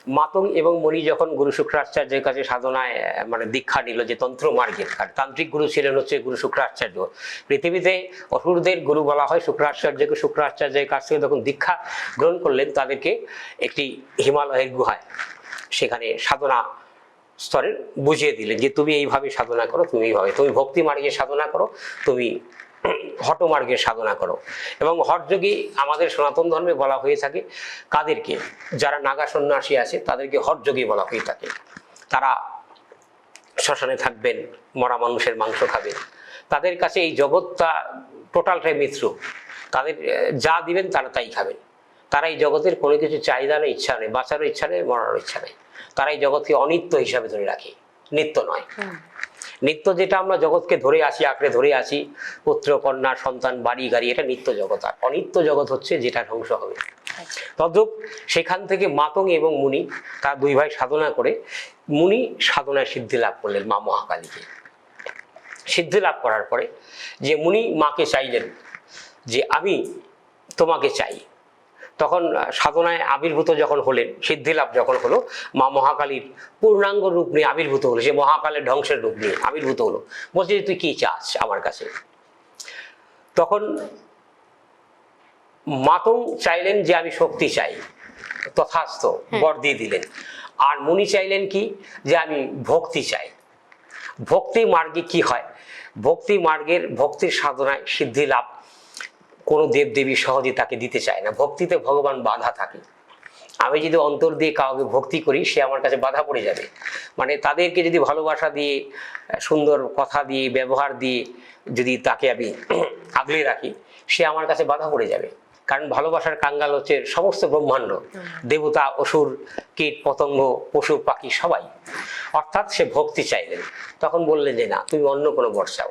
মাতঙ্গ এবং মণি যখন গুরু শুক্রাচার্যের কাছে সাধনায় মানে দীক্ষা নিল, যে তন্ত্র মার্গের, আর তান্ত্রিক গুরু ছিলেন হচ্ছে গুরু শুক্রাচার্য। পৃথিবীতে অসুরদের গুরু বলা হয় শুক্রাচার্যকে। শুক্রাচার্যের কাছ থেকে যখন দীক্ষা গ্রহণ করলেন, তাদেরকে একটি হিমালয়ের গুহায় সেখানে সাধনা স্তরে বুঝিয়ে দিলেন যে তুমি এইভাবে সাধনা করো, তুমি এইভাবে, তুমি ভক্তি মার্গে সাধনা করো, তুমি হঠ মার্গের সাধনা করো। এবং হঠযোগী আমাদের সনাতন ধর্মে বলা হয়ে থাকে কাদেরকে? যারা নাগা সন্ন্যাসী আছে তাদেরকে হঠযোগী বলা হয়ে থাকে। তারা শ্মশানে থাকবেন, মরা মানুষের মাংস খাবেন, তাদের কাছে এই জগৎটা টোটালটাই মিত্র, তাদের যা দিবেন তারা তাই খাবেন। তারা এই জগতের কোনো কিছু চাহিদা নেই, ইচ্ছা নেই, বাঁচারও ইচ্ছা নেই, মরারও ইচ্ছা নেই। তারা এই জগৎকে অনিত্য হিসাবে ধরে রাখে, নিত্য নয়। নিত্য যেটা আমরা জগৎকে ধরে আসি, আঁকড়ে ধরে আসি, পুত্র কন্যা সন্তান বাড়ি গাড়ি, এটা নিত্য জগৎ। আর অনিত্য জগৎ হচ্ছে যেটা ধ্বংস হবে। তদ্রূপ সেখান থেকে মাতঙ্গ এবং মুনি, তার দুই ভাই সাধনা করে, মুনি সাধনায় সিদ্ধি লাভ করলেন মা মহাকালীকে। সিদ্ধি লাভ করার পরে যে মুনি মাকে চাইলেন যে আমি তোমাকে চাই, তখন সাধনায় আবির্ভূত যখন হলেন, সিদ্ধি লাভ যখন হলো, মা মহাকালীর পূর্ণাঙ্গ রূপ নিয়ে আবির্ভূত হলো, সে মহাকালের ধ্বংসের রূপ নিয়ে আবির্ভূত হলো। বলছে যে তুই কি চাস আমার কাছে? তখন মাতঙ্গ চাইলেন যে আমি শক্তি চাই, তথাস্থ বর দিয়ে দিলেন। আর মুনি চাইলেন কি? যে আমি ভক্তি চাই। ভক্তি মার্গে কি হয়? ভক্তি মার্গের ভক্তির সাধনায় সিদ্ধি লাভ কোনো দেবদেবী সহজে তাকে দিতে চায় না। ভক্তিতে ভগবান বাধা থাকে। আমি যদি অন্তর দিয়ে কাউকে ভক্তি করি, সে আমার কাছে বাধা পড়ে যাবে। মানে তাদেরকে যদি ভালোবাসা দিয়ে, সুন্দর কথা দিয়ে, ব্যবহার দিয়ে যদি তাকে আমি আগলে রাখি, সে আমার কাছে বাধা পড়ে যাবে। কারণ ভালোবাসার কাঙ্গাল হচ্ছে সমস্ত ব্রহ্মাণ্ড, দেবতা, অসুর, কীট পতঙ্গ, পশু পাখি সবাই। অর্থাৎ সে ভক্তি চাইলেন। তখন বললেন যে না, তুমি অন্য কোনো বর চাও।